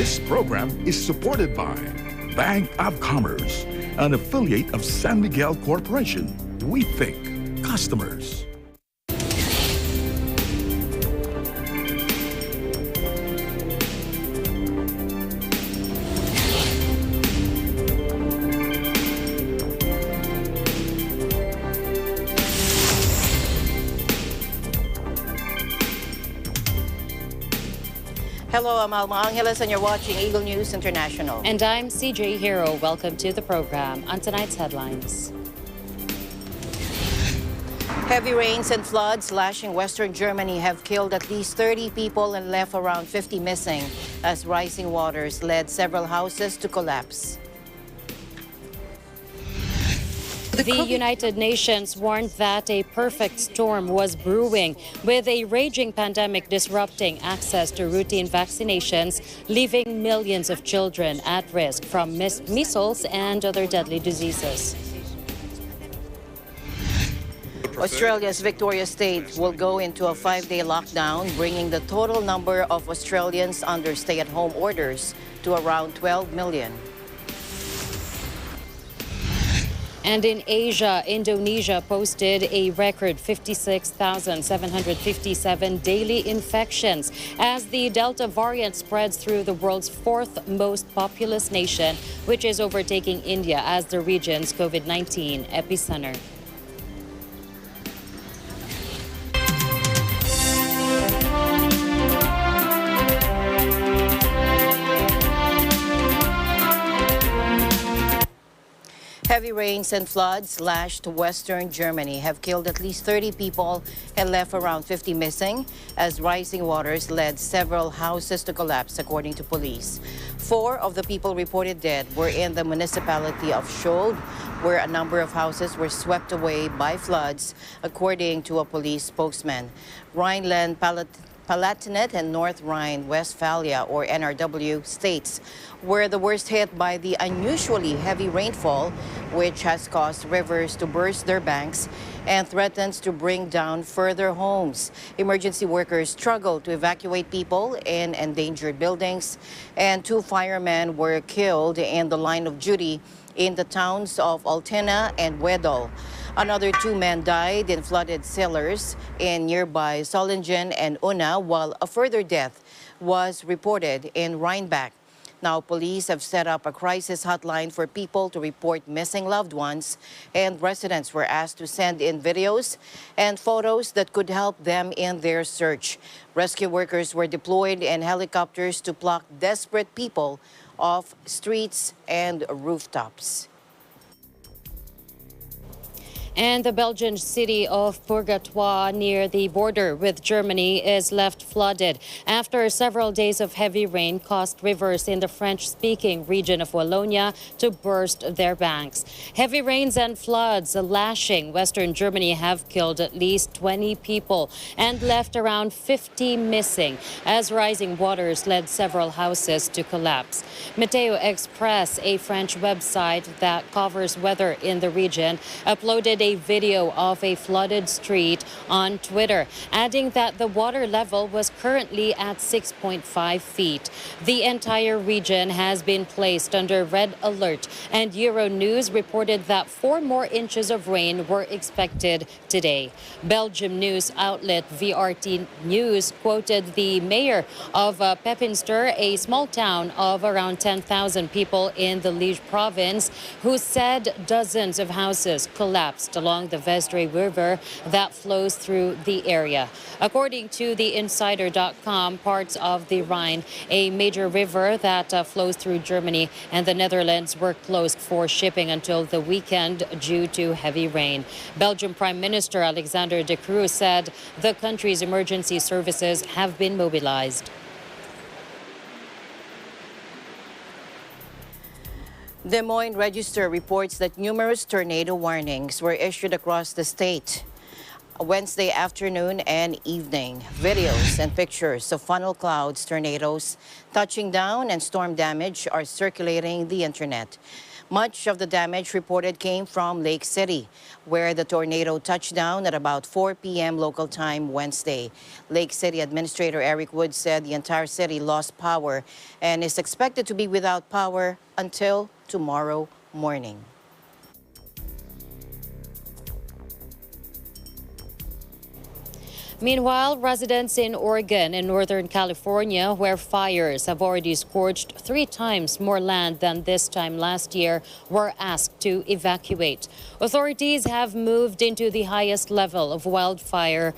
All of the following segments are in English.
This program is supported by Bank of Commerce, an affiliate of San Miguel Corporation. We think customers. Hello, I'm Alma Angeles and you're watching Eagle News International. And I'm CJ Hero. Welcome to the program. On tonight's headlines. Heavy rains and floods lashing western Germany have killed at least 30 people and left around 50 missing as rising waters led several houses to collapse. The United Nations warned that a perfect storm was brewing, with a raging pandemic disrupting access to routine vaccinations, leaving millions of children at risk from measles and other deadly diseases. Australia's Victoria State will go into a 5-day lockdown, bringing the total number of Australians under stay-at-home orders to around 12 million. And in Asia, Indonesia posted a record 56,757 daily infections as the Delta variant spreads through the world's fourth most populous nation, which is overtaking India as the region's COVID-19 epicenter. Heavy rains and floods lashed western Germany have killed at least 30 people and left around 50 missing as rising waters led several houses to collapse, according to police. 4 of the people reported dead were in the municipality of Schold, where a number of houses were swept away by floods, according to a police spokesman. Rhineland-Palatinate and North Rhine-Westphalia, or NRW, states were the worst hit by the unusually heavy rainfall, which has caused rivers to burst their banks and threatens to bring down further homes. Emergency workers struggled to evacuate people in endangered buildings, and 2 firemen were killed in the line of duty in the towns of Altena and Wedel. Another 2 men died in flooded cellars in nearby Solingen and Unna, while a further death was reported in Rheinbach. Now, police have set up a crisis hotline for people to report missing loved ones, and residents were asked to send in videos and photos that could help them in their search. Rescue workers were deployed in helicopters to pluck desperate people off streets and rooftops. And the Belgian city of Purgatoire near the border with Germany is left flooded after several days of heavy rain caused rivers in the French-speaking region of Wallonia to burst their banks. Heavy rains and floods lashing western Germany have killed at least 20 people and left around 50 missing as rising waters led several houses to collapse. Meteo Express, a French website that covers weather in the region, uploaded a video of a flooded street on Twitter, adding that the water level was currently at 6.5 feet. The entire region has been placed under red alert, and Euronews reported that 4 more inches of rain were expected today. Belgium news outlet VRT News quoted the mayor of Pepinster, a small town of around 10,000 people in the Liege province, who said dozens of houses collapsed along the Vesdre River that flows through the area. According to the Insider.com, parts of the Rhine, a major river that flows through Germany and the Netherlands, were closed for shipping until the weekend due to heavy rain. Belgian Prime Minister Alexander De Croo said the country's emergency services have been mobilized. Des Moines Register reports that numerous tornado warnings were issued across the state Wednesday afternoon and evening. Videos and pictures of funnel clouds, tornadoes touching down, and storm damage are circulating the internet. Much of the damage reported came from Lake City, where the tornado touched down at about 4 p.m. local time Wednesday. Lake City Administrator Eric Wood said the entire city lost power and is expected to be without power until tomorrow morning. Meanwhile, residents in Oregon and Northern California, where fires have already scorched 3 times more land than this time last year, were asked to evacuate. Authorities have moved into the highest level of wildfire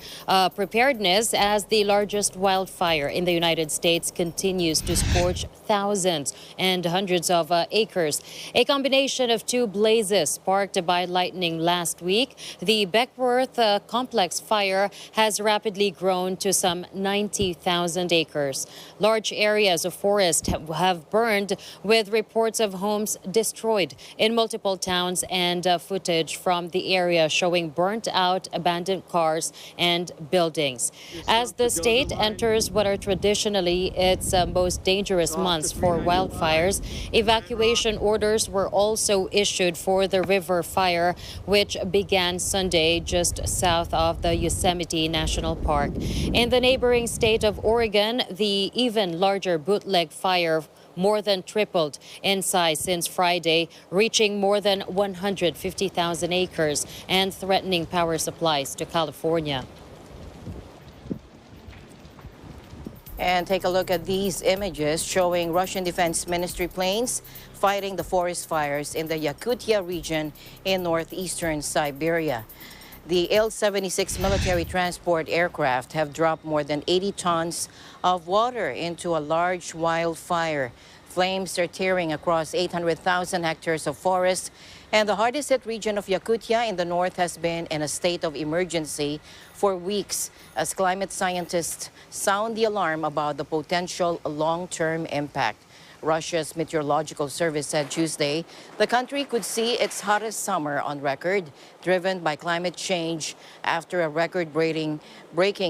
preparedness as the largest wildfire in the United States continues to scorch thousands and hundreds of acres. A combination of 2 blazes sparked by lightning last week. The Beckworth complex fire has rapidly grown to some 90,000 acres. Large areas of forest have burned, with reports of homes destroyed in multiple towns and footage from the area showing burnt out abandoned cars and buildings. As the state enters what are traditionally its most dangerous months for wildfires, evacuation orders were also issued for the river fire, which began Sunday just south of the Yosemite National Park. In the neighboring state of Oregon, the even larger bootleg fire more than tripled in size since Friday, reaching more than 150,000 acres and threatening power supplies to California. And take a look at these images showing Russian Defense Ministry planes fighting the forest fires in the Yakutia region in northeastern Siberia. The Il-76 military transport aircraft have dropped more than 80 tons of water into a large wildfire. Flames are tearing across 800,000 hectares of forest, and the hardest hit region of Yakutia in the north has been in a state of emergency for weeks as climate scientists sound the alarm about the potential long-term impact. Russia's meteorological service said Tuesday the country could see its hottest summer on record, driven by climate change after a record-breaking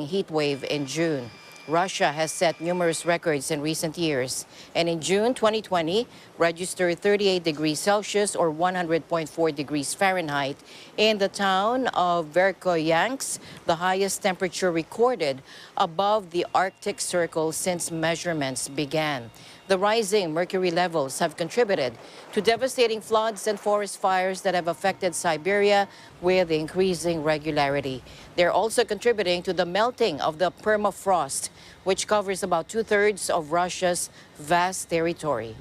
heat wave in June. Russia has set numerous records in recent years, and in June 2020 registered 38 degrees Celsius or 100.4 degrees Fahrenheit in the town of Verkhoyansk, the highest temperature recorded above the Arctic Circle since measurements began. The rising mercury levels have contributed to devastating floods and forest fires that have affected Siberia with increasing regularity. They're also contributing to the melting of the permafrost, which covers about 2/3 of Russia's vast territory.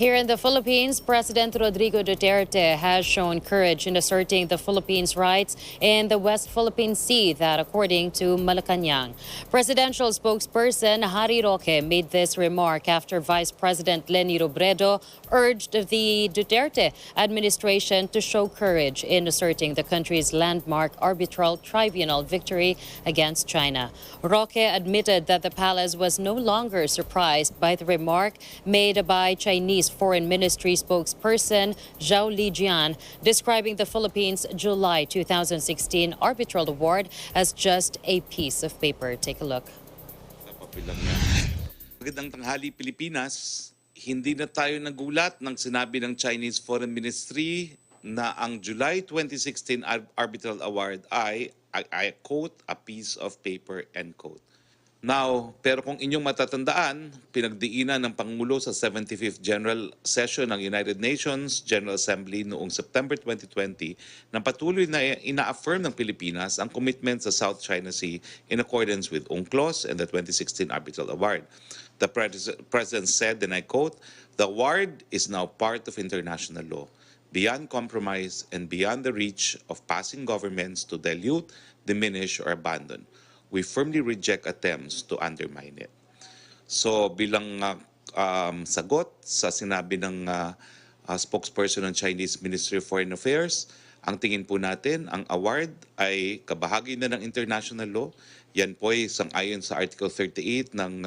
Here in the Philippines, President Rodrigo Duterte has shown courage in asserting the Philippines' rights in the West Philippine Sea, that according to Malacanang. Presidential spokesperson Harry Roque made this remark after Vice President Leni Robredo urged the Duterte administration to show courage in asserting the country's landmark arbitral tribunal victory against China. Roque admitted that the palace was no longer surprised by the remark made by Chinese Foreign Ministry spokesperson Zhao Lijian, describing the Philippines' July 2016 arbitral award as just a piece of paper. Take a look. Magandang tanghali, Pilipinas. Hindi na tayo nagulat nang sinabi ng Chinese Foreign Ministry na ang July 2016 arbitral award ay, I quote, a piece of paper, end quote. Now, pero kung inyong matatandaan, pinagdiinan ng Pangulo sa 75th General Session ng United Nations General Assembly noong September 2020 na patuloy na ina-affirm ng Pilipinas ang commitment sa South China Sea in accordance with UNCLOS and the 2016 Arbitral Award. The President said, and I quote, "The award is now part of international law, beyond compromise and beyond the reach of passing governments to dilute, diminish, or abandon. We firmly reject attempts to undermine it." So bilang sagot sa sinabi ng spokesperson ng Chinese Ministry of Foreign Affairs, ang tingin po natin, ang award ay kabahagi na ng international law. Yan po ay sang-ayon sa Article 38 ng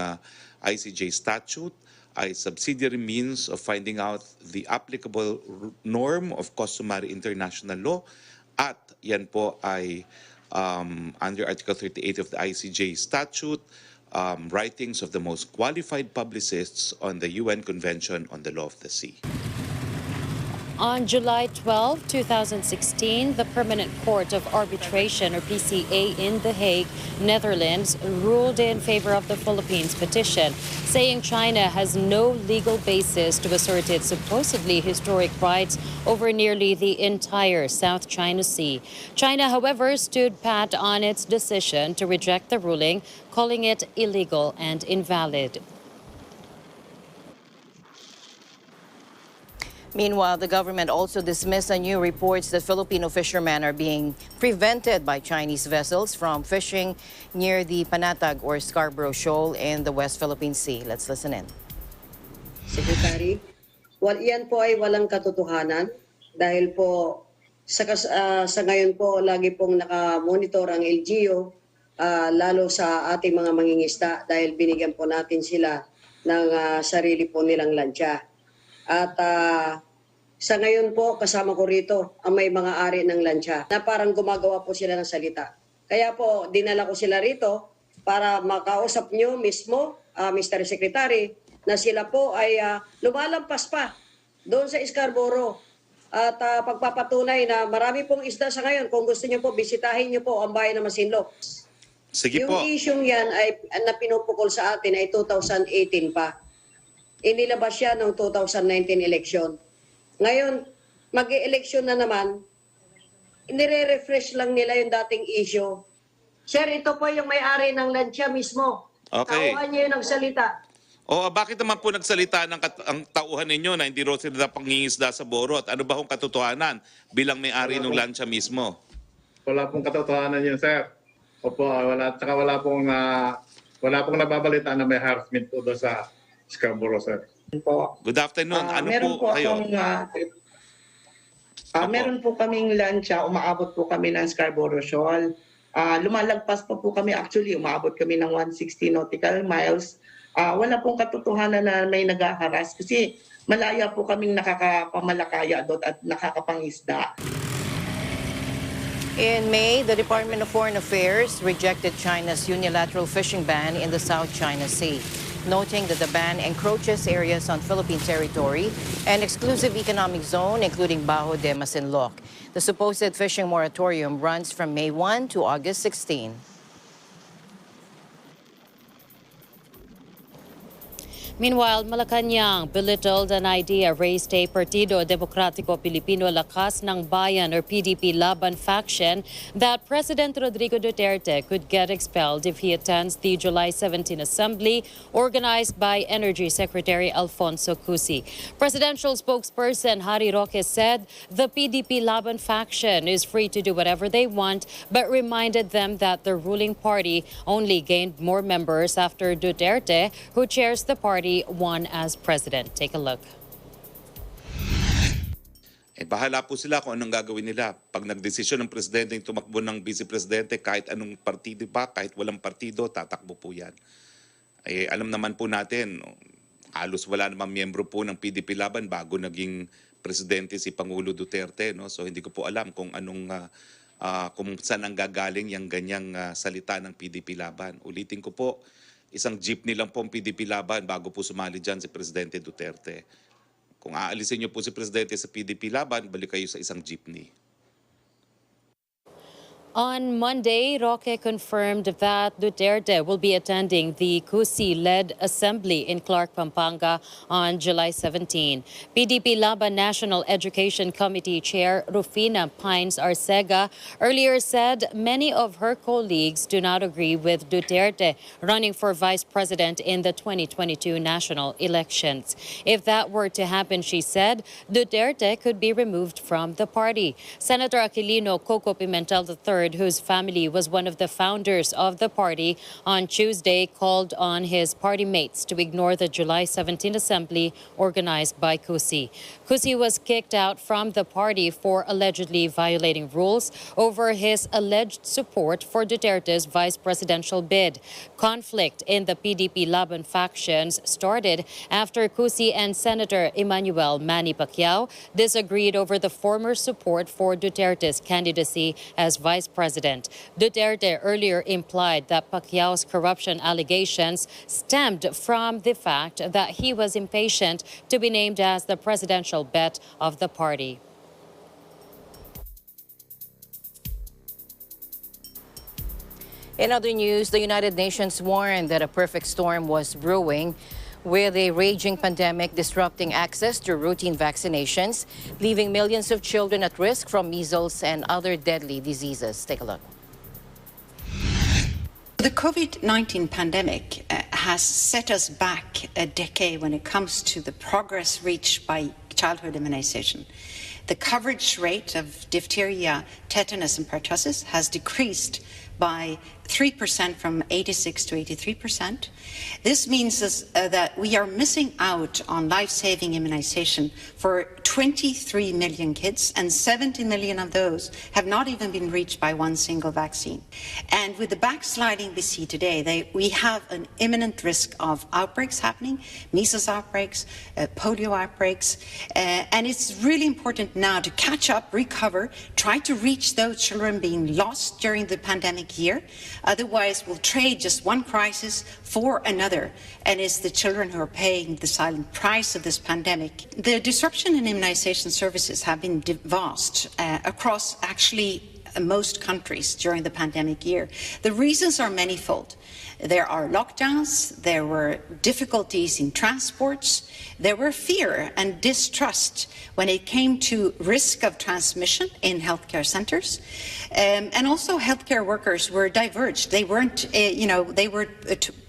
ICJ statute, ay subsidiary means of finding out the applicable norm of customary international law, at yan po ay under Article 38 of the ICJ statute, writings of the most qualified publicists on the UN Convention on the Law of the Sea. On July 12, 2016, the Permanent Court of Arbitration, or PCA, in The Hague, Netherlands, ruled in favor of the Philippines' petition, saying China has no legal basis to assert its supposedly historic rights over nearly the entire South China Sea. China, however, stood pat on its decision to reject the ruling, calling it illegal and invalid. Meanwhile, the government also dismissed the new reports that Filipino fishermen are being prevented by Chinese vessels from fishing near the Panatag or Scarborough Shoal in the West Philippine Sea. Let's listen in. Secretary, yan po ay walang katotohanan dahil po sa ngayon po lagi pong nakamonitor ang LGU lalo sa ating mga mangingisda dahil binigyan po natin sila ng sarili po nilang lansya. At sa ngayon po, kasama ko rito ang may mga ari ng lansya na parang gumagawa po sila ng salita. Kaya po, dinala ko sila rito para makausap nyo mismo, Mr. Secretary, na sila po ay lumalampas pa doon sa Scarborough. At pagpapatunay na marami pong isda sa ngayon. Kung gusto nyo po, bisitahin nyo po ang bayan ng Masinloc. Sige yung po. isyong yan ay na pinupukol sa atin ay 2018 pa. Inilabas siya noong 2019 election. Ngayon, mag-e-election na naman, nire-refresh lang nila yung dating issue. Sir, ito po yung may-ari ng lansya mismo. Okay. Tauhan niyo yung nagsalita. Bakit naman po nagsalita ang tauhan ninyo na hindi raw sila pangingisda sa Boro? At ano ba kung katotohanan bilang may-ari ng lansya mismo? Wala pong katotohanan yun, sir. Opo, wala. Tsaka wala pong nababalita na may harassment po doon sa Scarborough, sir. Good afternoon. Ano meron po kayo? Meron po kaming lansya, umaabot po kami ng Scarborough Shoal. Lumalagpas pa po kami, actually umaabot kami ng 160 nautical miles. Wala pong katotohanan na may nag-haras kasi malaya po kaming nakakapamalakaya doon at nakakapangisda. In May, the Department of Foreign Affairs rejected China's unilateral fishing ban in the South China Sea, noting that the ban encroaches areas on Philippine territory and exclusive economic zone, including Bajo de Masinloc. The supposed fishing moratorium runs from May 1 to August 16. Meanwhile, Malacanang belittled an idea raised a Partido Demokratiko Pilipino Lakas ng Bayan or PDP Laban faction that President Rodrigo Duterte could get expelled if he attends the July 17 assembly organized by Energy Secretary Alfonso Cusi. Presidential spokesperson Harry Roque said the PDP Laban faction is free to do whatever they want, but reminded them that the ruling party only gained more members after Duterte, who chairs the party, won as president. Take a look. Bahala po sila kung anong gagawin nila. Pag nagdesisyon ng presidente yung tumakbo ng vice-presidente, kahit anong partido pa, kahit walang partido, tatakbo po yan. Alam naman po natin, halos wala namang miyembro po ng PDP Laban bago naging presidente si Pangulo Duterte. No? So hindi ko po alam kung kung saan ang gagaling yung ganyang salita ng PDP Laban. Ulitin ko po, isang jeepney lang po ang PDP Laban bago po sumali dyan si Presidente Duterte. Kung aalisin niyo po si Presidente sa PDP Laban, balik kayo sa isang jeepney. On Monday, Roque confirmed that Duterte will be attending the Cusi-led assembly in Clark, Pampanga on July 17. PDP Laban National Education Committee Chair Rufina Pines Arcega earlier said many of her colleagues do not agree with Duterte running for vice president in the 2022 national elections. If that were to happen, she said, Duterte could be removed from the party. Senator Aquilino Coco Pimentel III, whose family was one of the founders of the party, on Tuesday called on his party mates to ignore the July 17 assembly organized by Cusi. Cusi was kicked out from the party for allegedly violating rules over his alleged support for Duterte's vice presidential bid. Conflict in the PDP Laban factions started after Cusi and Senator Emmanuel Manny Pacquiao disagreed over the former support for Duterte's candidacy as vice president. Duterte earlier implied that Pacquiao's corruption allegations stemmed from the fact that he was impatient to be named as the presidential bet of the party. In other news, the United Nations warned that a perfect storm was brewing, with a raging pandemic disrupting access to routine vaccinations, leaving millions of children at risk from measles and other deadly diseases. Take a look. The COVID-19 pandemic has set us back a decade when it comes to the progress reached by childhood immunization. The coverage rate of diphtheria, tetanus, and pertussis has decreased by 3% from 86 to 83%. This means that we are missing out on life-saving immunization for 23 million kids, and 70 million of those have not even been reached by one single vaccine. And with the backsliding we see today, we have an imminent risk of outbreaks happening, measles outbreaks, polio outbreaks, and it's really important now to catch up, recover, try to reach those children being lost during the pandemic year. Otherwise, we'll trade just one crisis for another, and it's the children who are paying the silent price of this pandemic. The disruption in immunization services have been vast across actually most countries during the pandemic year. The reasons are manifold. There are lockdowns, there were difficulties in transports, there were fear and distrust when it came to risk of transmission in healthcare centers, and also healthcare workers were diverged. They weren't, they were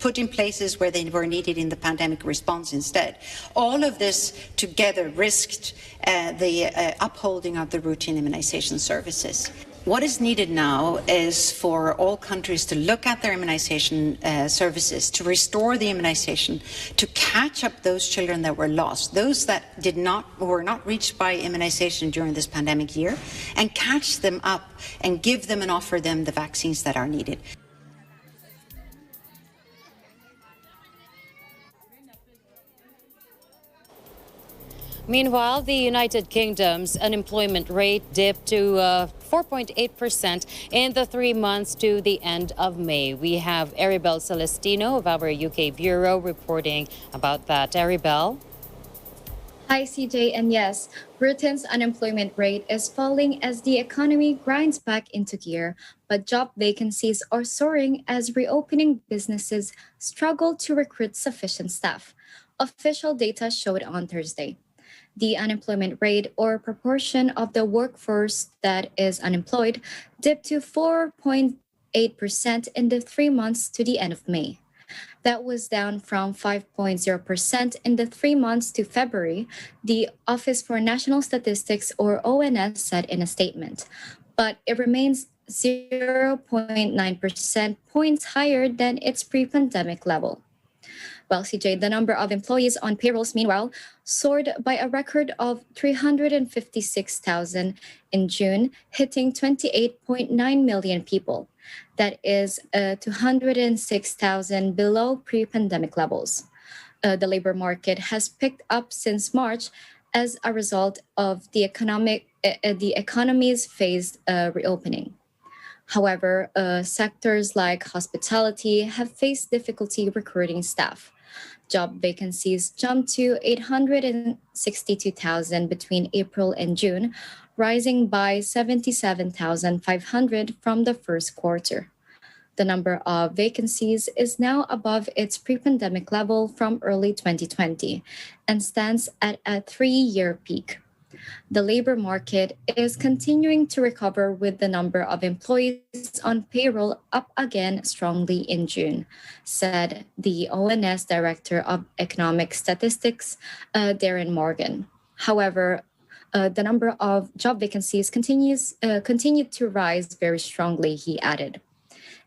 put in places where they were needed in the pandemic response instead. All of this together risked the upholding of the routine immunization services. What is needed now is for all countries to look at their immunization services, to restore the immunization, to catch up those children that were lost, those that were not reached by immunization during this pandemic year, and catch them up and give them and offer them the vaccines that are needed. Meanwhile, the United Kingdom's unemployment rate dipped to 4.8% in the 3 months to the end of May. We have Aribel Celestino of our UK Bureau reporting about that. Aribel? Hi, CJ, and yes, Britain's unemployment rate is falling as the economy grinds back into gear, but job vacancies are soaring as reopening businesses struggle to recruit sufficient staff. Official data showed on Thursday. The unemployment rate, or proportion of the workforce that is unemployed, dipped to 4.8% in the 3 months to the end of May. That was down from 5.0% in the 3 months to February, the Office for National Statistics, or ONS, said in a statement. But it remains 0.9% points higher than its pre-pandemic level. Well, CJ, the number of employees on payrolls, meanwhile, soared by a record of 356,000 in June, hitting 28.9 million people. That is 206,000 below pre-pandemic levels. The labor market has picked up since March as a result of the economy's phased reopening. However, sectors like hospitality have faced difficulty recruiting staff. Job vacancies jumped to 862,000 between April and June, rising by 77,500 from the first quarter. The number of vacancies is now above its pre-pandemic level from early 2020 and stands at a 3-year peak. The labor market is continuing to recover, with the number of employees on payroll up again strongly in June, said the ONS Director of Economic Statistics, Darren Morgan. However, the number of job vacancies continued to rise very strongly, he added.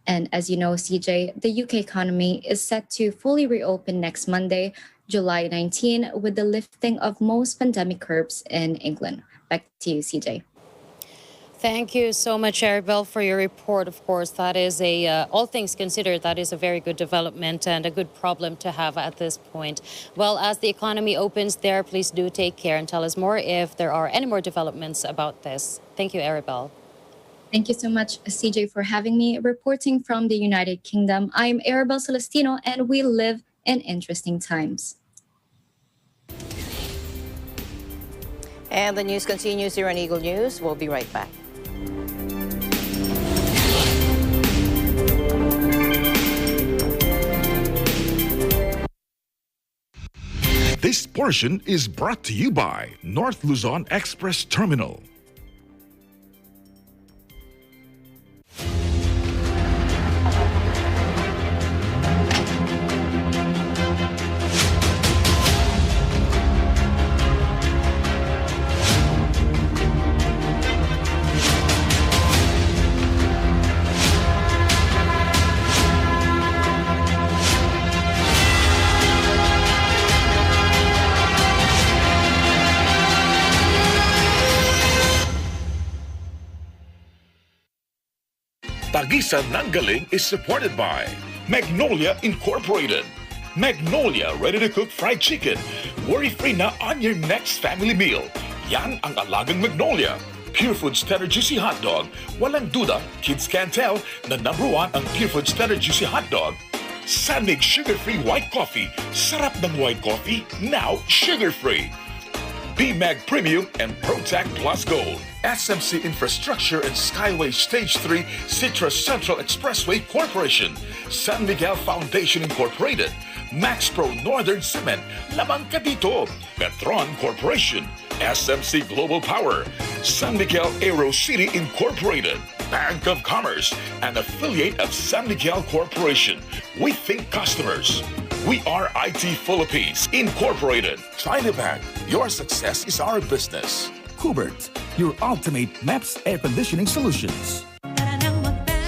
And as you know, CJ, the UK economy is set to fully reopen next Monday, July 19, with the lifting of most pandemic curbs in England. Back to you, CJ. Thank you so much, Aribel, for your report. Of course, that is all things considered, that is a very good development and a good problem to have at this point. Well, as the economy opens there, please do take care and tell us more if there are any more developments about this. Thank you, Aribel. Thank you so much, CJ, for having me. Reporting from the United Kingdom, I'm Arabelle Celestino, and we live in interesting times. And the news continues here on Eagle News. We'll be right back. This portion is brought to you by North Luzon Express Terminal. Tagisan ng Galing is supported by Magnolia Incorporated. Magnolia ready-to-cook fried chicken. Worry-free na on your next family meal. Yan ang alagang Magnolia. Pure Foods Tender Juicy Hot Dog. Walang duda, kids can tell na #1 ang Pure Foods Tender Juicy Hot Dog. Sandig sugar-free white coffee. Sarap ng white coffee, now sugar-free. B-Mag Premium and ProTac Plus Gold. SMC Infrastructure and Skyway Stage 3 Citrus Central Expressway Corporation. San Miguel Foundation Incorporated. Max Pro Northern Cement. Lamang ka dito. Petron Corporation. SMC Global Power. San Miguel Aero City Incorporated. Bank of Commerce, an affiliate of San Miguel Corporation. We think customers. We are IT Philippines Incorporated. China Bank, your success is our business. Hubert, your ultimate maps air conditioning solutions.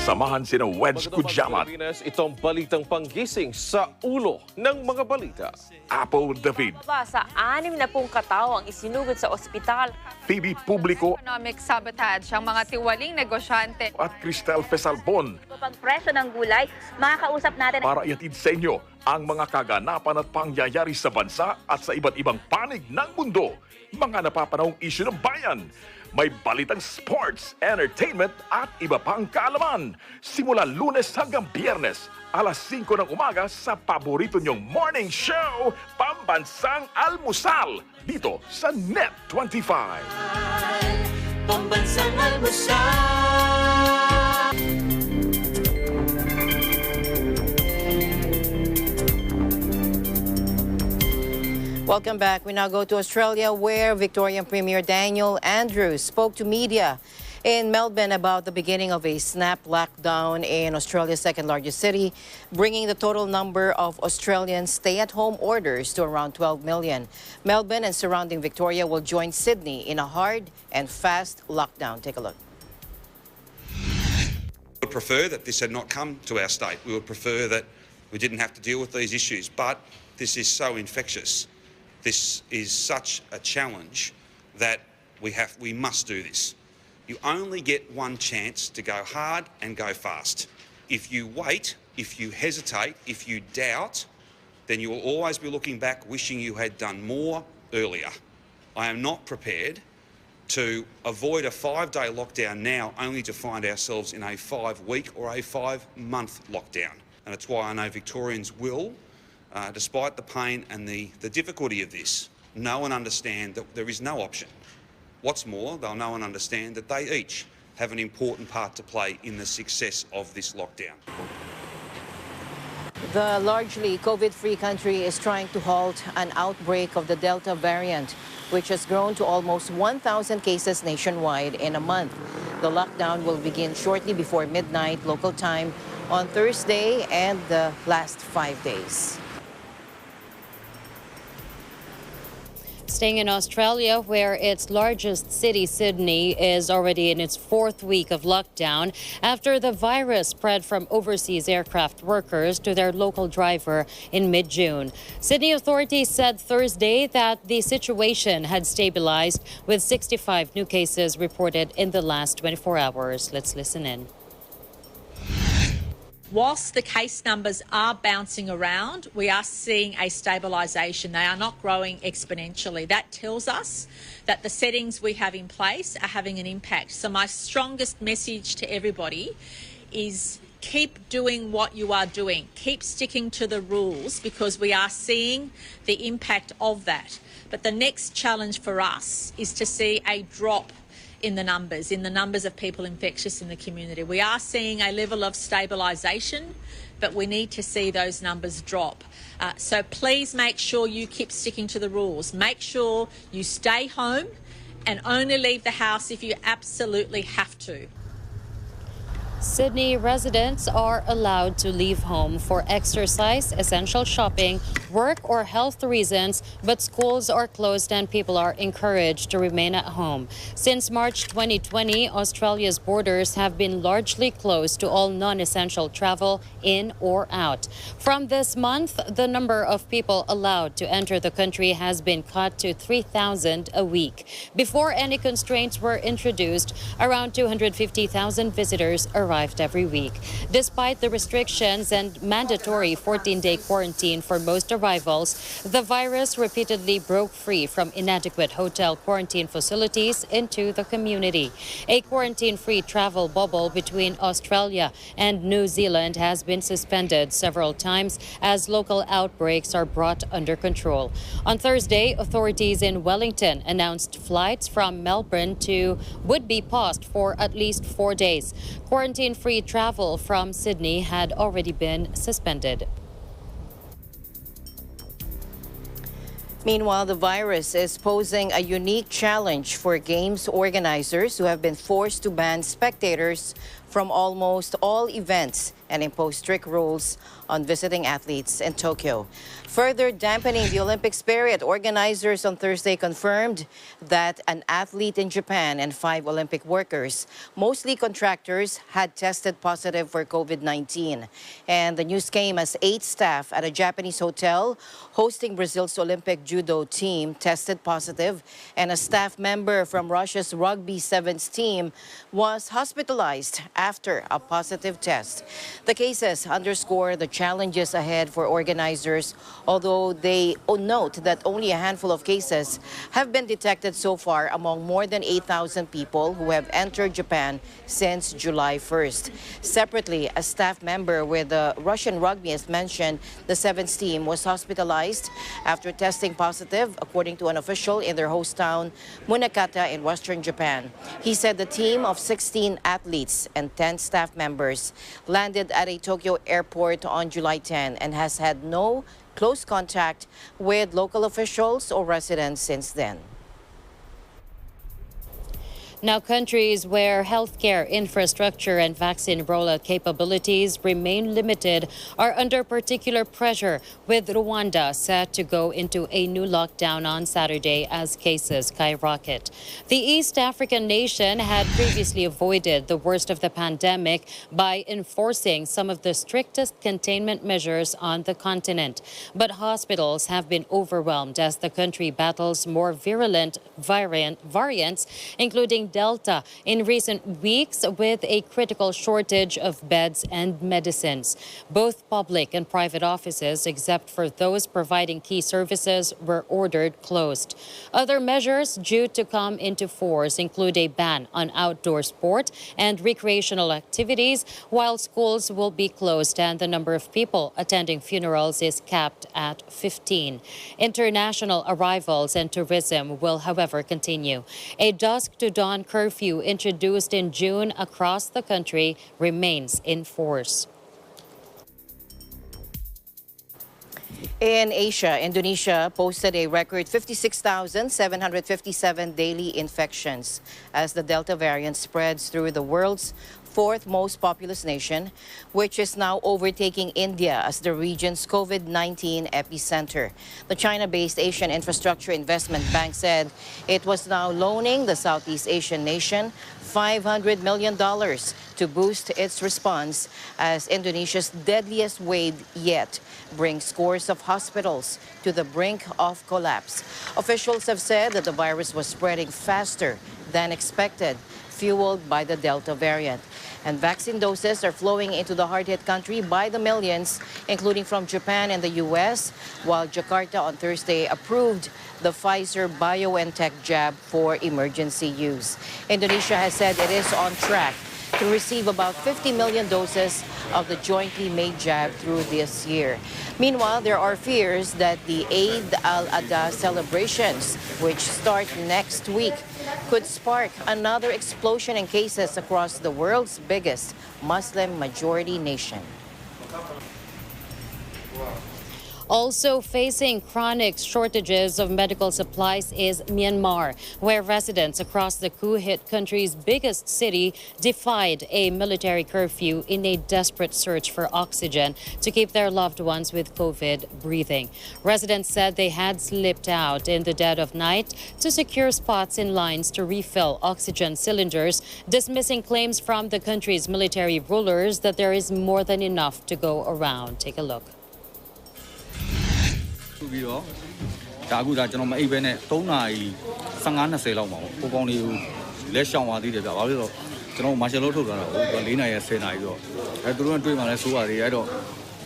Samahan sina Wedge Kujamat, itong balitang panggising sa ulo ng mga balita. Apple David, Sa 60 katao ang isinugod sa ospital. Phoebe Publico Economic sabotage ang mga tiwaling negosyante. at Cristel Fesalbon Pagpresyo ng gulay, makakausap natin para ihatid sa inyo ang mga kaganapan at pangyayari sa bansa at sa iba't ibang panig ng mundo. Mga napapanahong isyu ng bayan. May balitang sports, entertainment at iba pang kaalaman. Simula Lunes hanggang Biyernes, alas 5 ng umaga sa paborito nyong morning show, Pambansang Almusal, dito sa Net 25. Pambansang Almusal. Welcome back. We now go to Australia, where Victorian Premier Daniel Andrews spoke to media in Melbourne about the beginning of a snap lockdown in Australia's second largest city, bringing the total number of Australian stay-at-home orders to around 12 million. Melbourne and surrounding Victoria will join Sydney in a hard and fast lockdown. Take a look. We would prefer that this had not come to our state. We would prefer that we didn't have to deal with these issues, but this is so infectious. This is such a challenge that we must do this. You only get one chance to go hard and go fast. If you wait, if you hesitate, if you doubt, then you will always be looking back wishing you had done more earlier. I am not prepared to avoid a 5-day lockdown now only to find ourselves in a 5-week or a 5-month lockdown. And it's why I know Victorians will, despite the pain and the difficulty of this, know and understand that there is no option. What's more, they'll know and understand that they each have an important part to play in the success of this lockdown. The largely COVID-free country is trying to halt an outbreak of the Delta variant, which has grown to almost 1,000 cases nationwide in a month. The lockdown will begin shortly before midnight local time on Thursday and the last 5 days. Staying in Australia, where its largest city, Sydney, is already in its 4th week of lockdown after the virus spread from overseas aircraft workers to their local driver in mid-June. Sydney authorities said Thursday that the situation had stabilized with 65 new cases reported in the last 24 hours. Let's listen in. whilst the case numbers are bouncing around, we are seeing a stabilisation. They are not growing exponentially. That tells us that the settings we have in place are having an impact. So my strongest message to everybody is keep doing what you are doing. Keep sticking to the rules, because we are seeing the impact of that. But the next challenge for us is to see a drop in the numbers of people infectious in the community. We are seeing a level of stabilisation, but we need to see those numbers drop. So please make sure you keep sticking to the rules. Make sure you stay home and only leave the house if you absolutely have to. Sydney residents are allowed to leave home for exercise, essential shopping, work or health reasons, but schools are closed and people are encouraged to remain at home. Since March 2020, Australia's borders have been largely closed to all non-essential travel in or out. From this month, the number of people allowed to enter the country has been cut to 3,000 a week. Before any constraints were introduced, around 250,000 visitors arrived every week. Despite the restrictions and mandatory 14-day quarantine for most arrivals, the virus repeatedly broke free from inadequate hotel quarantine facilities into the community. A quarantine-free travel bubble between Australia and New Zealand has been suspended several times as local outbreaks are brought under control. On Thursday, authorities in Wellington announced flights from Melbourne would be paused for at least 4 days. Quarantine-free travel from Sydney had already been suspended. Meanwhile, the virus is posing a unique challenge for games organizers who have been forced to ban spectators from almost all events and impose strict rules on visiting athletes in Tokyo. Further dampening the Olympic spirit, organizers on Thursday confirmed that an athlete in Japan and 5 Olympic workers, mostly contractors, had tested positive for COVID-19. And the news came as 8 staff at a Japanese hotel hosting Brazil's Olympic judo team tested positive, and a staff member from Russia's rugby sevens team was hospitalized after a positive test. The cases underscore the challenges ahead for organizers, although they note that only a handful of cases have been detected so far among more than 8,000 people who have entered Japan since July 1st. Separately, a staff member with the Russian rugby, as mentioned, the sevens team was hospitalized after testing positive, according to an official in their host town, Munakata in western Japan. He said the team of 16 athletes and 10 staff members landed at a Tokyo airport on July 10 and has had no close contact with local officials or residents since then. Now, countries where healthcare infrastructure and vaccine rollout capabilities remain limited are under particular pressure, with Rwanda set to go into a new lockdown on Saturday as cases skyrocket. The East African nation had previously avoided the worst of the pandemic by enforcing some of the strictest containment measures on the continent. But hospitals have been overwhelmed as the country battles more virulent variants, including Delta, in recent weeks, with a critical shortage of beds and medicines. Both public and private offices, except for those providing key services, were ordered closed. Other measures due to come into force include a ban on outdoor sport and recreational activities, while schools will be closed and the number of people attending funerals is capped at 15. International arrivals and tourism will, however, continue. A dusk-to-dawn curfew introduced in June across the country remains in force. In Asia, Indonesia posted a record 56,757 daily infections as the Delta variant spreads through the world's 4th most populous nation, which is now overtaking India as the region's COVID-19 epicenter. The China-based Asian Infrastructure Investment Bank said it was now loaning the Southeast Asian nation $500 million to boost its response as Indonesia's deadliest wave yet brings scores of hospitals to the brink of collapse. Officials have said that the virus was spreading faster than expected. fueled by the Delta variant. And vaccine doses are flowing into the hard-hit country by the millions, including from Japan and the U.S., while Jakarta on Thursday approved the Pfizer-BioNTech jab for emergency use. Indonesia has said it is on track to receive about 50 million doses of the jointly made jab through this year. Meanwhile, there are fears that the Eid al-Adha celebrations, which start next week, could spark another explosion in cases across the world's biggest Muslim-majority nation. Also facing chronic shortages of medical supplies is Myanmar, where residents across the coup-hit country's biggest city defied a military curfew in a desperate search for oxygen to keep their loved ones with COVID breathing. Residents said they had slipped out in the dead of night to secure spots in lines to refill oxygen cylinders, dismissing claims from the country's military rulers that there is more than enough to go around. Take a look. ပြီးတော့ဒါအခုဒါကျွန်တော်မအိပ်ပဲနဲ့3နာရီ15 20လောက်မှာပေါ့ကောင်းလေးလက်ရှောင်ပါသေးတယ်ဗျာဘာလို့လဲဆိုတော့ကျွန်တော်မာရှယ်လောထုတ်ထားတာဟို4နာရီ10နာရီတော့သူတို့ကတွေ့မှလဲစိုးပါတယ်အဲ့တော့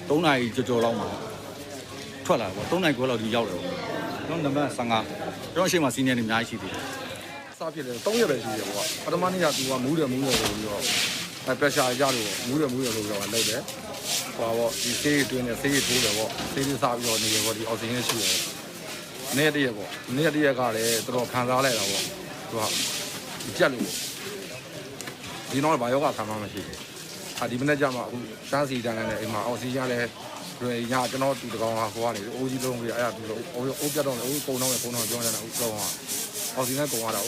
3နာရီကြော်လောက်မှာထွက်လာပေါ့3နာရီခွဲလောက်ဒီရောက်တယ်ပေါ့ကျွန်တော်နံပါတ်15ကျွန်တော်အရှိမစီနီယာတွေအများကြီးရှိသေးတယ်စဖြစ်တယ်3ရက်ပဲရှိတယ်ပေါ့ပထမနေ့ကသူကမူးတယ်ဆိုပြီးတော့ပရက်ရှာကြလို့မူးတယ်ဆိုပြီးတော့လိုက်တယ်ဟောပေါ့ဒီဆေးတွင်းနဲ့ဆေးထိုးတယ်ပေါ့ဆေးလေးစားပြီးတော့နေရပေါ့ဒီအောက်ဆီဂျင်ရှိတယ်နေ့တည်းပေါ့နေ့တည်းကလည်းတော်တော်ခံစားလိုက်တာပေါ့သူကကြက်လို့ဒီတော့ဘာယောဂခံမှမရှိဘူးဒီမနေ့ကျမှအခုရှမ်းစီတန်းနဲ့အိမ်မှာအောက်ဆီဂျင်လည်းညကျွန်တော်တူတကောင်ဟိုကနေအိုးကြီးလုံးပြီးအဲ့ဒါပြီးတော့အိုးပြတ်တော့အိုးပုံတော့ပြောနေတာအိုးလုံးအောက်ဆီဂျင်ကုန်ရတာ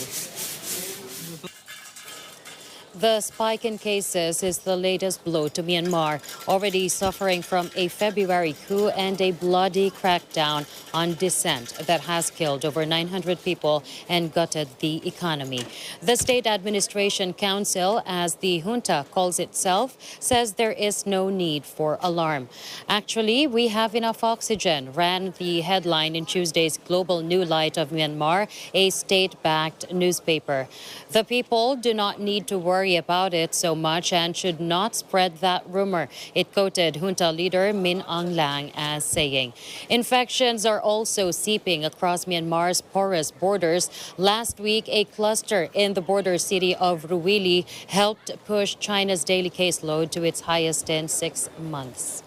The spike in cases is the latest blow to Myanmar, already suffering from a February coup and a bloody crackdown on dissent that has killed over 900 people and gutted the economy. The State Administration Council, as the junta calls itself, says there is no need for alarm. Actually, we have enough oxygen, ran the headline in Tuesday's Global New Light of Myanmar, a state-backed newspaper. The people do not need to worry about it so much and should not spread that rumor, it quoted junta leader Min Aung Hlaing as saying. Infections are also seeping across Myanmar's porous borders. Last week, a cluster in the border city of Ruwili helped push China's daily caseload to its highest in 6 months.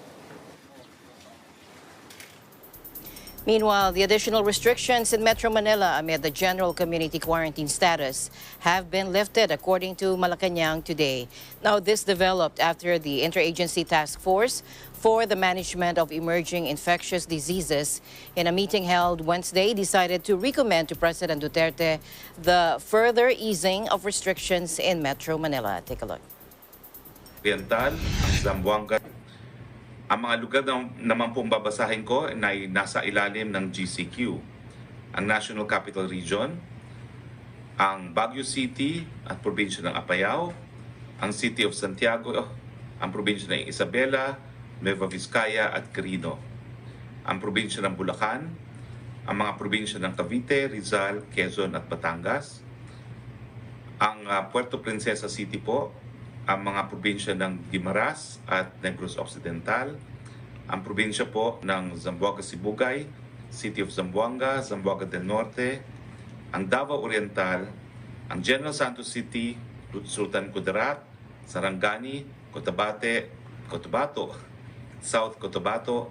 Meanwhile, the additional restrictions in Metro Manila amid the general community quarantine status have been lifted, according to Malacanang today. Now, this developed after the Interagency Task Force for the Management of Emerging Infectious Diseases, in a meeting held Wednesday, decided to recommend to President Duterte the further easing of restrictions in Metro Manila. Take a look. Oriental, Zamboanga. Ang mga lugar naman pong babasahin ko ay nasa ilalim ng GCQ. Ang National Capital Region, ang Baguio City at probinsya ng Apayao, ang City of Santiago, ang probinsya ng Isabela, Nueva Vizcaya at Quirino, ang probinsya ng Bulacan, ang mga probinsya ng Cavite, Rizal, Quezon at Batangas, ang Puerto Princesa City po, ang mga probinsya ng Guimaras at Negros Occidental, ang probinsya po ng Zamboanga Sibugay, City of Zamboanga, Zamboanga del Norte, ang Davao Oriental, ang General Santos City, Sultan Kudarat, Sarangani, Cotabato, South Cotabato.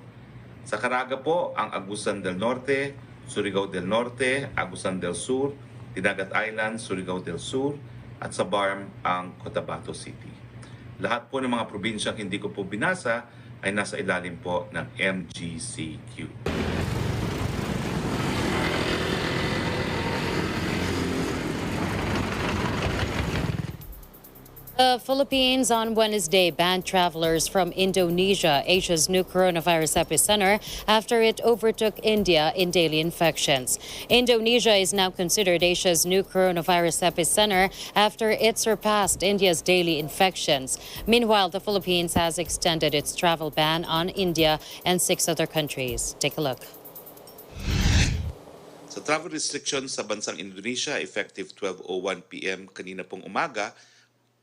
Sa Caraga po, ang Agusan del Norte, Surigao del Norte, Agusan del Sur, Dinagat Island, Surigao del Sur, at sa Barm ang Cotabato City. Lahat po ng mga probinsyang hindi ko po binasa ay nasa ilalim po ng MGCQ. The Philippines on Wednesday banned travelers from Indonesia, Asia's new coronavirus epicenter, after it overtook India in daily infections. Indonesia is now considered Asia's new coronavirus epicenter after it surpassed India's daily infections. Meanwhile, the Philippines has extended its travel ban on India and 6 other countries. Take a look. Sa Sa travel restrictions sa bansang Indonesia, effective 12:01 p.m. kanina pong umaga,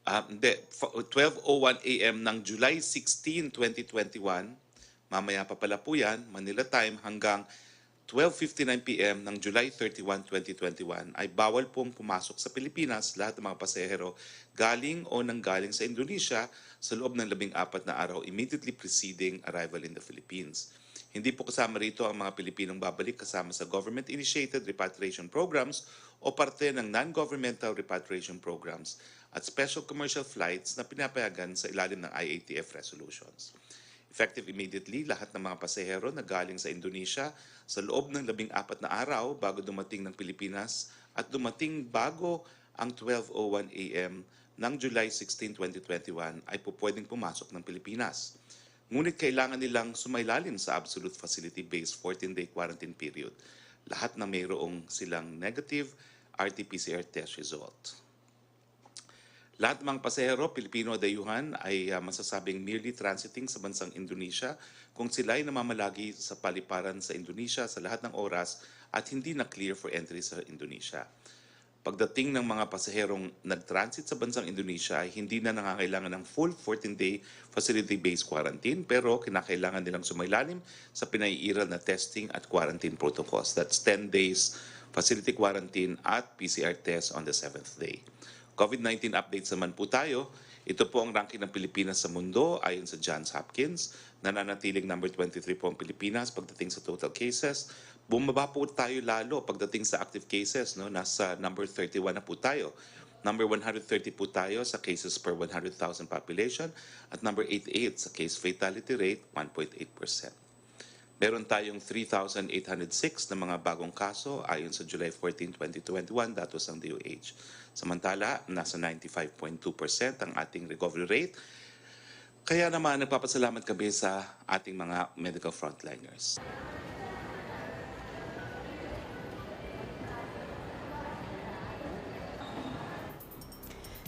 12:01 a.m. ng July 16, 2021, mamaya pa pala po yan, Manila time, hanggang 12:59 p.m. ng July 31, 2021 ay bawal pong pumasok sa Pilipinas lahat ng mga pasahero galing o nanggaling sa Indonesia sa loob ng 14 na araw immediately preceding arrival in the Philippines. Hindi po kasama rito ang mga Pilipinong babalik kasama sa government-initiated repatriation programs o parte ng non-governmental repatriation programs at special commercial flights na pinapayagan sa ilalim ng IATF resolutions. Effective immediately, lahat ng mga pasahero na galing sa Indonesia sa loob ng 14 na araw bago dumating ng Pilipinas at dumating bago ang 12:01 a.m. ng July 16, 2021 ay pwedeng pumasok ng Pilipinas. Ngunit kailangan nilang sumailalim sa absolute facility-based 14-day quarantine period. Lahat na mayroong silang negative RT-PCR test result. Lahat ng mga pasahero, Pilipino o dayuhan ay masasabing merely transiting sa bansang Indonesia kung sila ay namamalagi sa paliparan sa Indonesia sa lahat ng oras at hindi na clear for entry sa Indonesia. Pagdating ng mga pasaherong nag-transit sa bansang Indonesia ay hindi na nangangailangan ng full 14-day facility-based quarantine pero kinakailangan nilang sumailalim sa pinaiiral na testing at quarantine protocols. That's 10 days facility quarantine at PCR test on the 7th day. COVID-19 updates naman po tayo. Ito po ang ranking ng Pilipinas sa mundo ayon sa Johns Hopkins. Nananatiling number 23 po ang Pilipinas pagdating sa total cases. Bumaba po tayo lalo pagdating sa active cases. No? Nasa number 31 na po tayo. Number 130 po tayo sa cases per 100,000 population at number 88 sa case fatality rate, 1.8%. Meron tayong 3,806 na mga bagong kaso ayon sa July 14, 2021 datos ng DOH. Samantala, nasa 95.2% ang ating recovery rate. Kaya naman nagpapasalamat kami sa ating mga medical frontliners.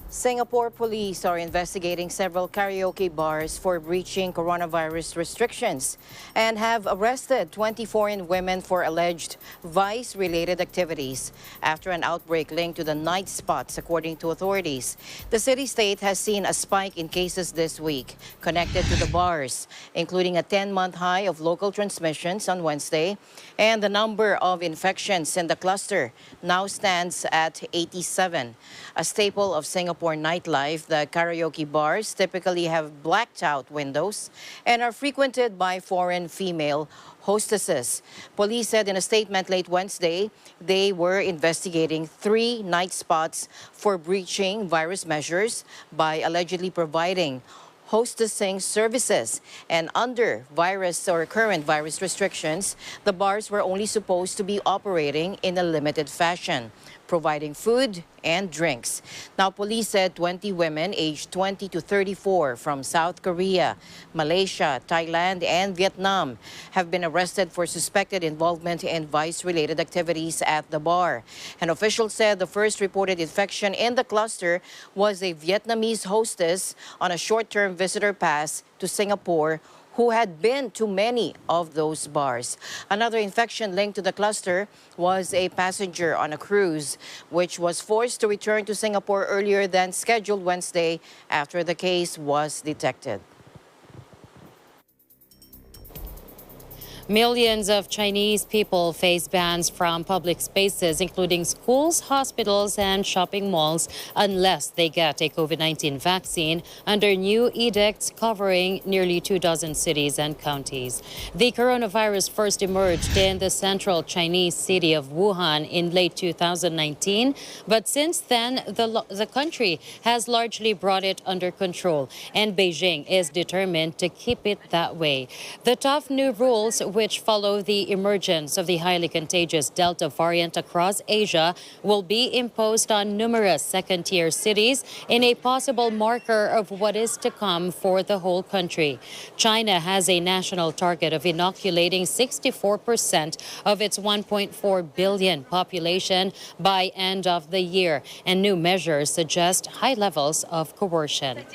Singapore police are investigating several karaoke bars for breaching coronavirus restrictions and have arrested 20 foreign women for alleged vice-related activities after an outbreak linked to the night spots, according to authorities. The city-state has seen a spike in cases this week connected to the bars, including a 10-month high of local transmissions on Wednesday, and the number of infections in the cluster now stands at 87. A staple of Singapore nightlife, the karaoke bars typically have blacked-out windows and are frequented by foreign female hostesses. Police said in a statement late Wednesday they were investigating 3 night spots for breaching virus measures by allegedly providing hostessing services. And under virus or current virus restrictions, the bars were only supposed to be operating in a limited fashion, providing food and drinks. Now, police said 20 women aged 20 to 34 from South Korea, Malaysia, Thailand, and Vietnam have been arrested for suspected involvement in vice-related activities at the bar. An official said the first reported infection in the cluster was a Vietnamese hostess on a short-term visitor pass to Singapore who had been to many of those bars. Another infection linked to the cluster was a passenger on a cruise, which was forced to return to Singapore earlier than scheduled Wednesday after the case was detected. Millions of Chinese people face bans from public spaces, including schools, hospitals, and shopping malls, unless they get a COVID-19 vaccine under new edicts covering nearly 24 cities and counties. The coronavirus first emerged in the central Chinese city of Wuhan in late 2019, but since then, the country has largely brought it under control, and Beijing is determined to keep it that way. The tough new rules, which follow the emergence of the highly contagious Delta variant across Asia, will be imposed on numerous second-tier cities in a possible marker of what is to come for the whole country. China has a national target of inoculating 64% of its 1.4 billion population by end of the year, and new measures suggest high levels of coercion.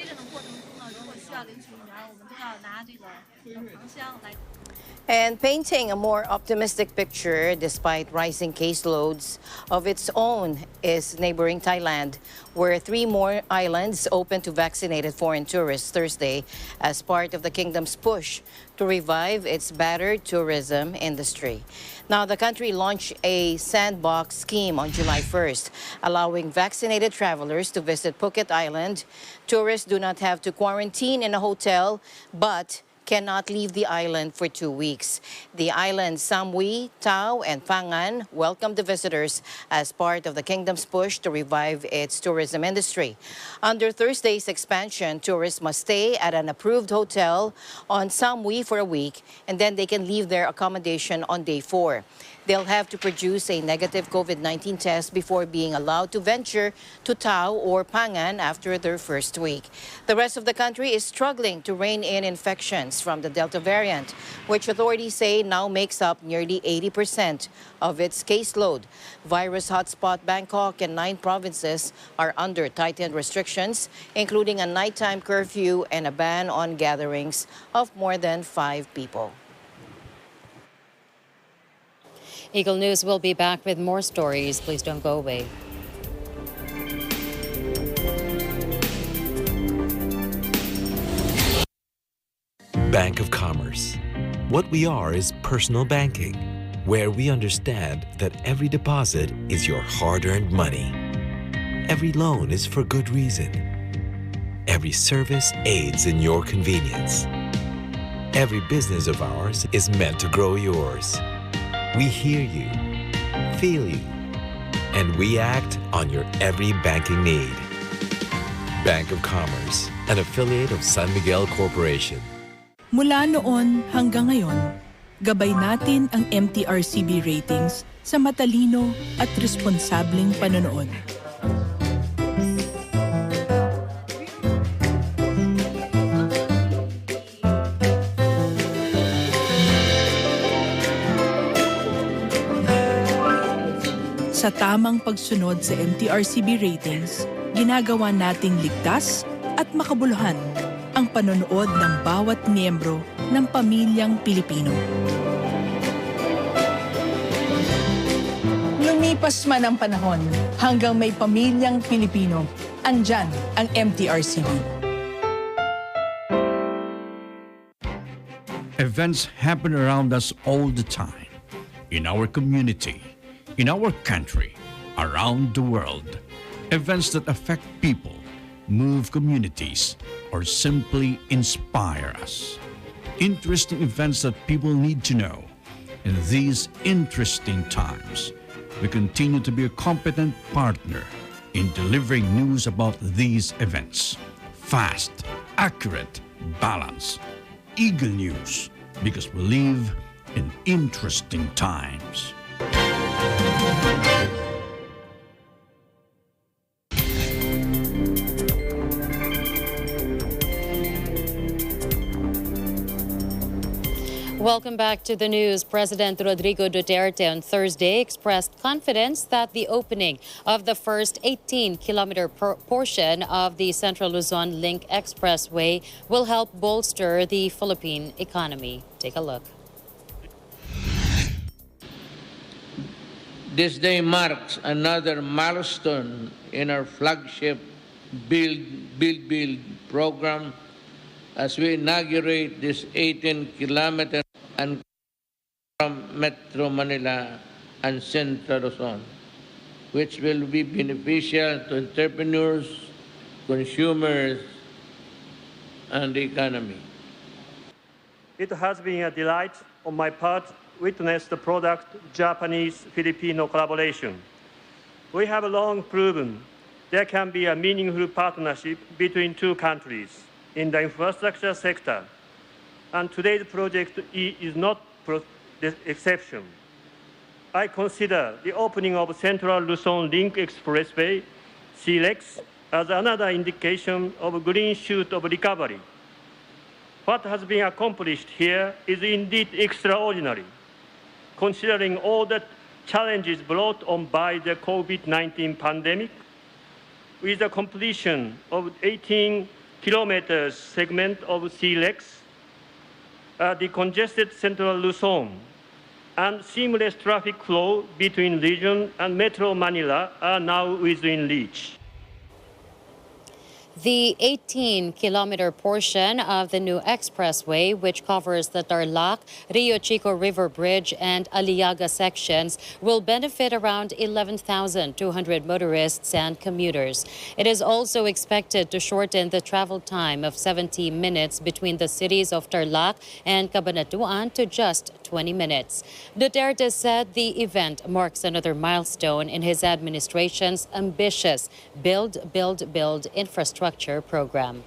And painting a more optimistic picture despite rising caseloads of its own is neighboring Thailand, where 3 more islands opened to vaccinated foreign tourists Thursday as part of the kingdom's push to revive its battered tourism industry. Now, the country launched a sandbox scheme on July 1st, allowing vaccinated travelers to visit Phuket Island. Tourists do not have to quarantine in a hotel, but cannot leave the island for 2 weeks. The islands Samui, Tao, and Phangan welcomed the visitors as part of the kingdom's push to revive its tourism industry. Under Thursday's expansion, tourists must stay at an approved hotel on Samui for a week, and then they can leave their accommodation on day 4. They'll have to produce a negative COVID-19 test before being allowed to venture to Tao or Phangan after their first week. The rest of the country is struggling to rein in infections from the Delta variant, which authorities say now makes up nearly 80% of its caseload. Virus hotspot Bangkok and 9 provinces are under tightened restrictions, including a nighttime curfew and a ban on gatherings of more than 5 people. Eagle News will be back with more stories. Please don't go away. Bank of Commerce. What we are is personal banking, where we understand that every deposit is your hard-earned money. Every loan is for good reason. Every service aids in your convenience. Every business of ours is meant to grow yours. We hear you, feel you, and we act on your every banking need. Bank of Commerce, an affiliate of San Miguel Corporation. Mula noon hanggang ngayon, gabay natin ang MTRCB ratings sa matalino at responsableng panonood. Sa tamang pagsunod sa MTRCB ratings, ginagawa nating ligtas at makabuluhan ang panonood ng bawat miyembro ng pamilyang Pilipino. Lumipas man ang panahon, hanggang may pamilyang Pilipino, andyan ang MTRCB. Events happen around us all the time, in our community, in our country, around the world. Events that affect people, move communities, or simply inspire us. Interesting events that people need to know. In these interesting times, we continue to be a competent partner in delivering news about these events. Fast, accurate, balanced. Eagle News, because we live in interesting times. Welcome back to the news. President Rodrigo Duterte on Thursday expressed confidence that the opening of the first 18-kilometer portion of the Central Luzon Link Expressway will help bolster the Philippine economy. Take a look. This day marks another milestone in our flagship Build program as we inaugurate this 18-kilometer and from Metro Manila and Central Luzon, which will be beneficial to entrepreneurs, consumers, and the economy. It has been a delight on my part to witness the product Japanese-Filipino collaboration. We have long proven there can be a meaningful partnership between two countries in the infrastructure sector, and today's project is not the exception. I consider the opening of Central Luzon Link Expressway, CLEX, as another indication of a green shoot of recovery. What has been accomplished here is indeed extraordinary, considering all the challenges brought on by the COVID-19 pandemic. With the completion of 18 kilometers segment of CLEX, the congested central Luzon, and seamless traffic flow between region and Metro Manila are now within reach. The 18-kilometer portion of the new expressway, which covers the Tarlac, Rio Chico River Bridge, and Aliaga sections, will benefit around 11,200 motorists and commuters. It is also expected to shorten the travel time of 70 minutes between the cities of Tarlac and Cabanatuan to just 20 minutes. Duterte said the event marks another milestone in his administration's ambitious Build infrastructure program.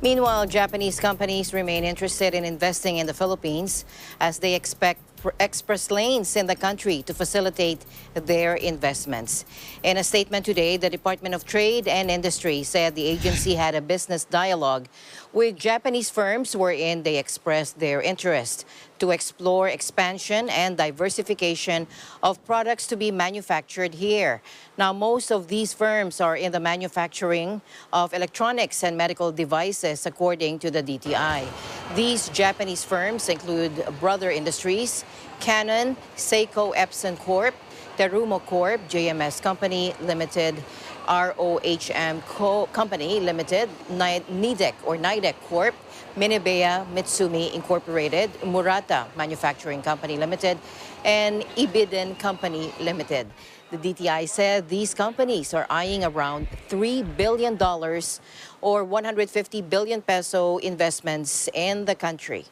Meanwhile, Japanese companies remain interested in investing in the Philippines as they expect express lanes in the country to facilitate their investments. In a statement today, the Department of Trade and Industry said the agency had a business dialogue with Japanese firms wherein they expressed their interest to explore expansion and diversification of products to be manufactured here. Now, most of these firms are in the manufacturing of electronics and medical devices, according to the DTI. These Japanese firms include Brother Industries, Canon, Seiko Epson Corp, Terumo Corp, JMS Company Limited, ROHM Company Limited, Nidec Corp, Minebea Mitsumi Incorporated, Murata Manufacturing Company Limited, and Ibiden Company Limited. The DTI said these companies are eyeing around $3 billion or 150 billion peso investments in the country.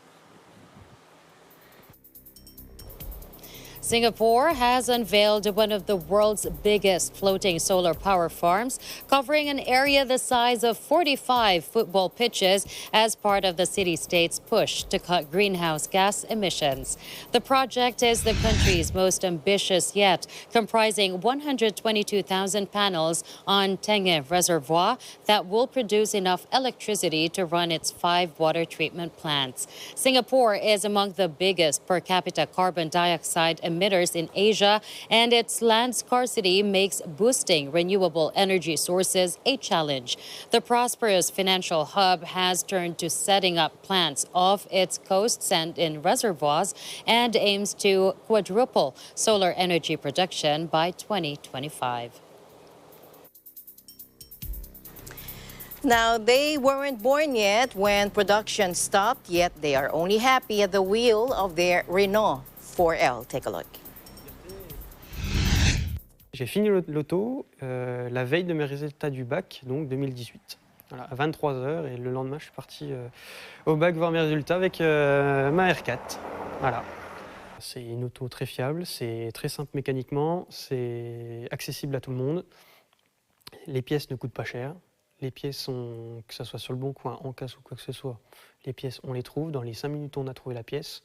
Singapore has unveiled one of the world's biggest floating solar power farms, covering an area the size of 45 football pitches as part of the city-state's push to cut greenhouse gas emissions. The project is the country's most ambitious yet, comprising 122,000 panels on Tenge Reservoir that will produce enough electricity to run its 5 water treatment plants. Singapore is among the biggest per capita carbon dioxide emitters in Asia, and its land scarcity makes boosting renewable energy sources a challenge. The prosperous financial hub has turned to setting up plants off its coasts and in reservoirs and aims to quadruple solar energy production by 2025. Now, they weren't born yet when production stopped, yet they are only happy at the wheel of their Renault 4L. Take a look. J'ai fini l'auto la veille de mes résultats du bac, donc 2018. Voilà, à 23h, et le lendemain, je suis parti au bac voir mes résultats avec ma R4. Voilà. C'est une auto très fiable, c'est très simple mécaniquement, c'est accessible à tout le monde. Les pièces ne coûtent pas cher. Les pièces sont, que ce soit sur le bon coin, en casse ou quoi que ce soit, les pièces, on les trouve. Dans les 5 minutes, on a trouvé la pièce.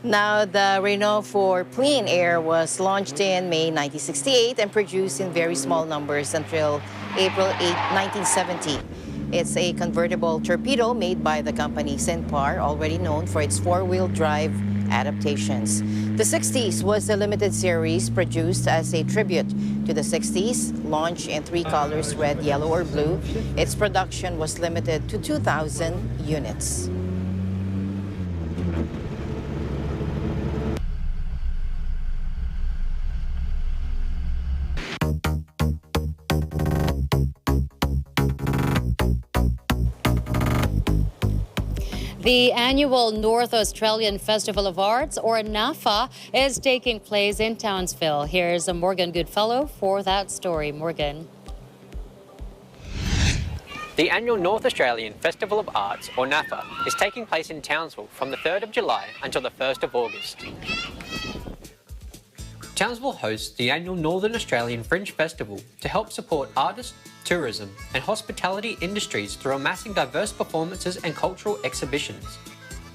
Now, the Renault 4 Clean Air was launched in May 1968 and produced in very small numbers until April 8, 1970. It's a convertible torpedo made by the company Sinpar, already known for its four-wheel drive adaptations. The 60s was a limited series produced as a tribute to the 60s, launched in 3 colors, red, yellow, or blue. Its production was limited to 2,000 units. The annual North Australian Festival of Arts, or NAFA, is taking place in Townsville. Here's Morgan Goodfellow for that story. Morgan. The annual North Australian Festival of Arts, or NAFA, is taking place in Townsville from the 3rd of July until the 1st of August. Townsville hosts the annual Northern Australian Fringe Festival to help support artists, tourism and hospitality industries through amassing diverse performances and cultural exhibitions.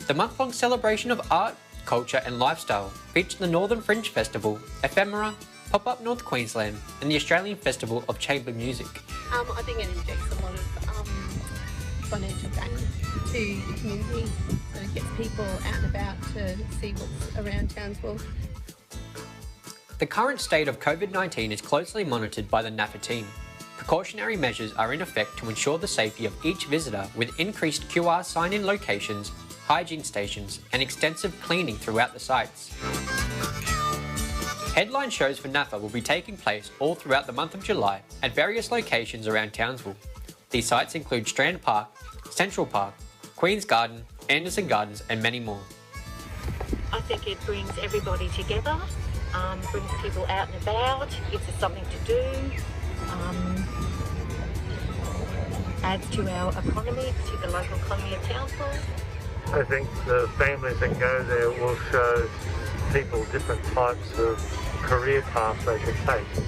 The month-long celebration of art, culture and lifestyle features the Northern Fringe Festival, Ephemera, Pop-Up North Queensland and the Australian Festival of Chamber Music. I think it injects a lot of financial gain to the community, so it gets people out and about to see what's around Townsville. The current state of COVID-19 is closely monitored by the NAPA team. Precautionary measures are in effect to ensure the safety of each visitor with increased QR sign-in locations, hygiene stations and extensive cleaning throughout the sites. Headline shows for NAPA will be taking place all throughout the month of July at various locations around Townsville. These sites include Strand Park, Central Park, Queen's Garden, Anderson Gardens and many more. I think it brings everybody together, brings people out and about, gives us something to do, adds to our economy, to the local economy of Townsville. I think the families that go there will show people different types of career paths they could take.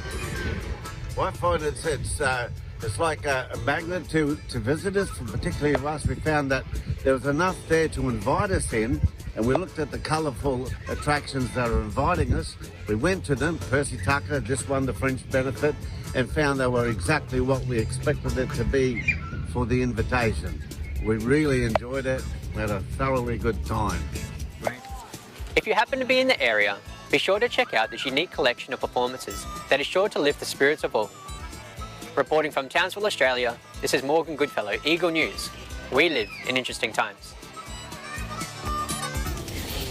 Well, I find it's like a magnet to visitors, particularly of us. We found that there was enough there to invite us in, and we looked at the colourful attractions that are inviting us. We went to them. Percy Tucker just won the Fringe benefit and found they were exactly what we expected it to be for the invitation. We really enjoyed it. We had a thoroughly good time. If you happen to be in the area, be sure to check out this unique collection of performances that is sure to lift the spirits of all. Reporting from Townsville, Australia, this is Morgan Goodfellow, Eagle News. We live in interesting times.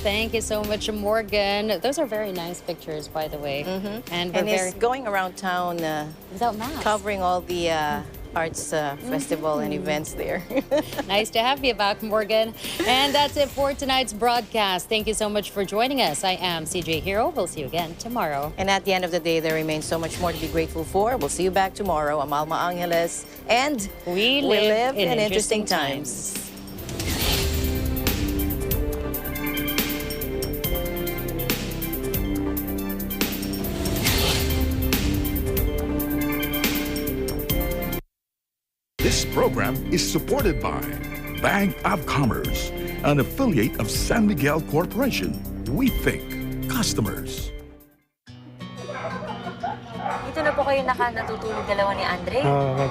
Thank you so much, Morgan. Those are very nice pictures, by the way. And it's going around town without masks, covering all the arts festival and events there. Nice to have you back, Morgan. And that's it for tonight's broadcast. Thank you so much for joining us. I am CJ Hero. We'll see you again tomorrow. And at the end of the day, there remains so much more to be grateful for. We'll see you back tomorrow. I'm Alma Angeles. And we live in interesting times. This program is supported by Bank of Commerce, an affiliate of San Miguel Corporation. We think customers. Dito na po kayo natutulog dalawa ni Andre?